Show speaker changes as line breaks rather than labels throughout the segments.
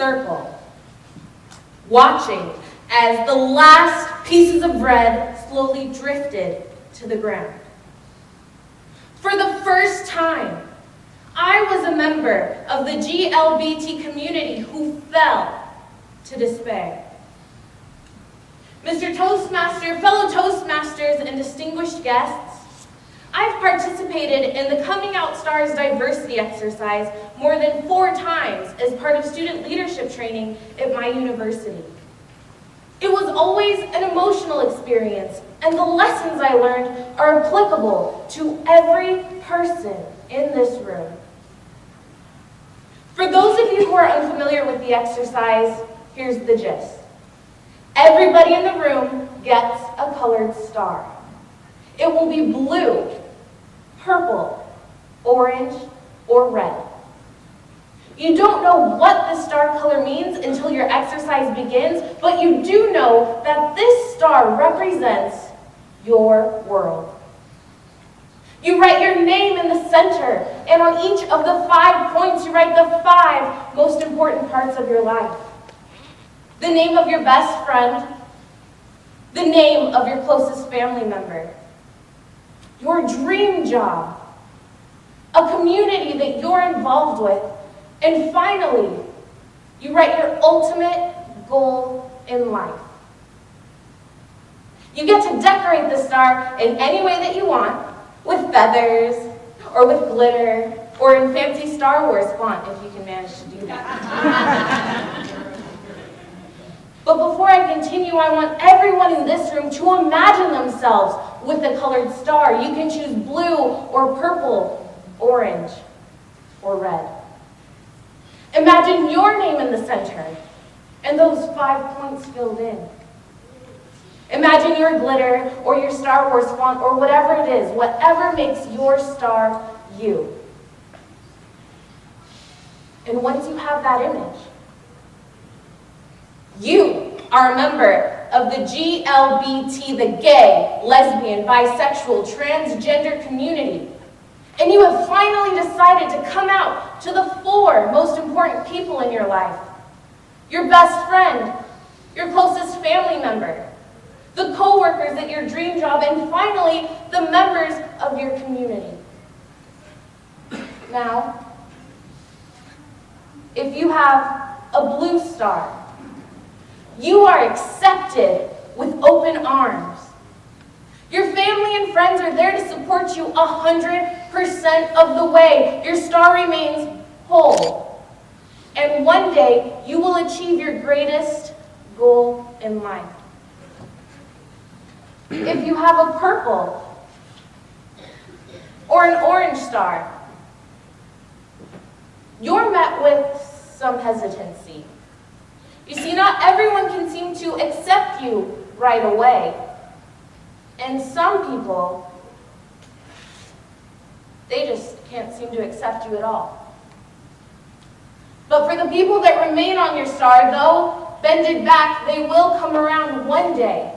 circle, watching as the last pieces of bread slowly drifted to the ground. For the first time, I was a member of the GLBT community who fell to despair. Mr. Toastmaster, fellow Toastmasters, and distinguished guests, I've participated in the Coming Out Stars diversity exercise more than 4 times as part of student leadership training at my university. It was always an emotional experience, and the lessons I learned are applicable to every person in this room. For those of you who are unfamiliar with the exercise, here's the gist. Everybody in the room gets a colored star. It will be blue, purple, orange, or red. You don't know what the star color means until your exercise begins, but you do know that this star represents your world. You write your name in the center, and on each of the 5 points, you write the 5 most important parts of your life. The name of your best friend, the name of your closest family member, your dream job, a community that you're involved with, and finally, you write your ultimate goal in life. You get to decorate the star in any way that you want, with feathers, or with glitter, or in fancy Star Wars font, if you can manage to do that. But before I continue, I want everyone in this room to imagine themselves with a colored star. You can choose blue, or purple, orange, or red. Imagine your name in the center, and those 5 points filled in. Imagine your glitter, or your Star Wars font, or whatever it is, whatever makes your star you. And once you have that image, you are a member of the GLBT, the gay, lesbian, bisexual, transgender community. And you have finally decided to come out to the 4 most important people in your life. Your best friend, your closest family member, the co-workers at your dream job, and finally, the members of your community. Now, if you have a blue star, you are accepted with open arms. Your family and friends are there to support you 100% of the way. Your star remains whole. And one day, you will achieve your greatest goal in life. If you have a purple or an orange star, you're met with some hesitancy. You see, not everyone can seem to accept you right away. And some people, they just can't seem to accept you at all. But for the people that remain on your star, though bended back, they will come around one day.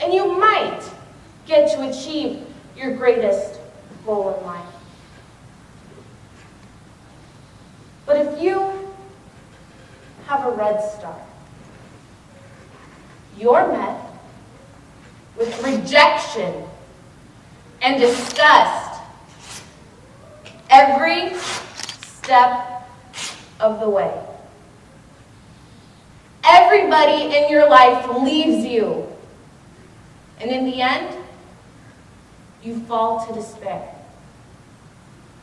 And you might get to achieve your greatest goal in life. But if you have a red star, you're met with rejection and disgust every step of the way. Everybody in your life leaves you. And in the end, you fall to despair.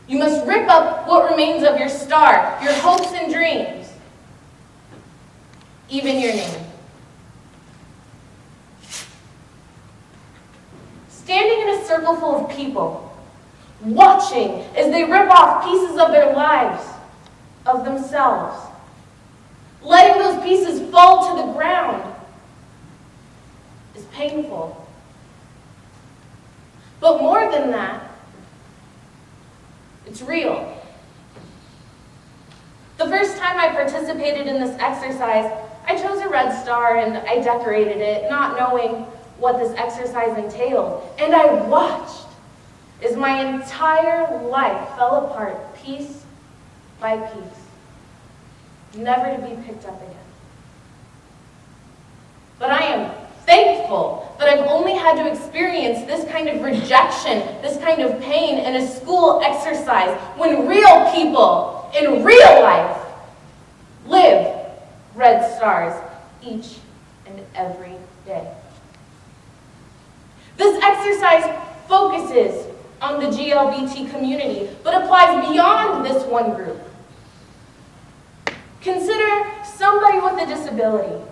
You must rip up what remains of your star, your hopes and dreams, even your name. Standing in a circle full of people, watching as they rip off pieces of their lives, of themselves, letting those pieces fall to the ground is painful. But more than that, it's real. The first time I participated in this exercise, I chose a red star and I decorated it, not knowing what this exercise entailed. And I watched as my entire life fell apart piece by piece. never to be picked up again. But I am thankful that I've only had to experience this kind of rejection, this kind of pain in a school exercise when real people in real life live red stars each and every day. This exercise focuses on the GLBT community, but applies beyond this one group. Consider somebody with a disability.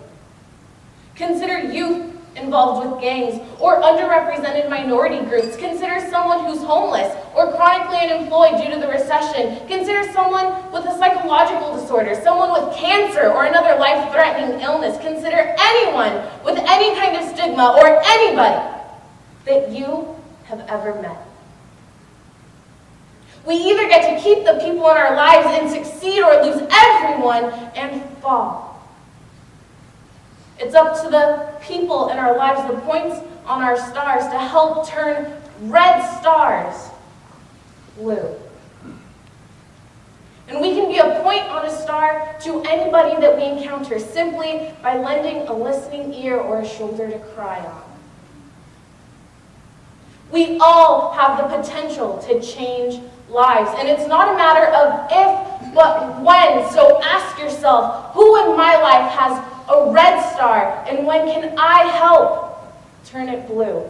Consider youth involved with gangs or underrepresented minority groups. Consider someone who's homeless or chronically unemployed due to the recession. Consider someone with a psychological disorder, someone with cancer or another life-threatening illness. Consider anyone with any kind of stigma or anybody that you have ever met. We either get to keep the people in our lives and succeed or lose everyone and fall. It's up to the people in our lives, the points on our stars, to help turn red stars blue. And we can be a point on a star to anybody that we encounter simply by lending a listening ear or a shoulder to cry on. We all have the potential to change lives, and it's not a matter of if, but when. So ask yourself, who in my life has a red star, and when can I help turn it blue?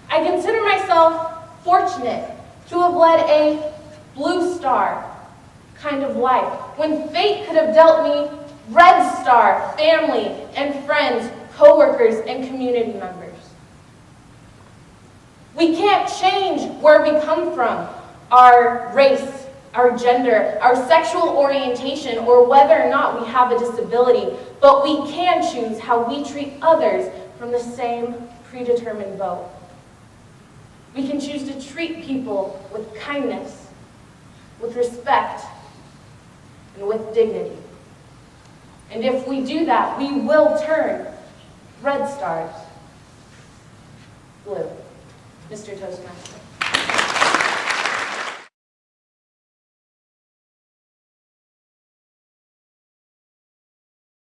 I consider myself fortunate to have led a blue star kind of life, when fate could have dealt me red star family and friends, coworkers, and community members. We can't change where we come from, our race, our gender, our sexual orientation, or whether or not we have a disability, but we can choose how we treat others from the same predetermined boat. We can choose to treat people with kindness, with respect, and with dignity. And if we do that, we will turn red stars blue. Mr. Toastmaster.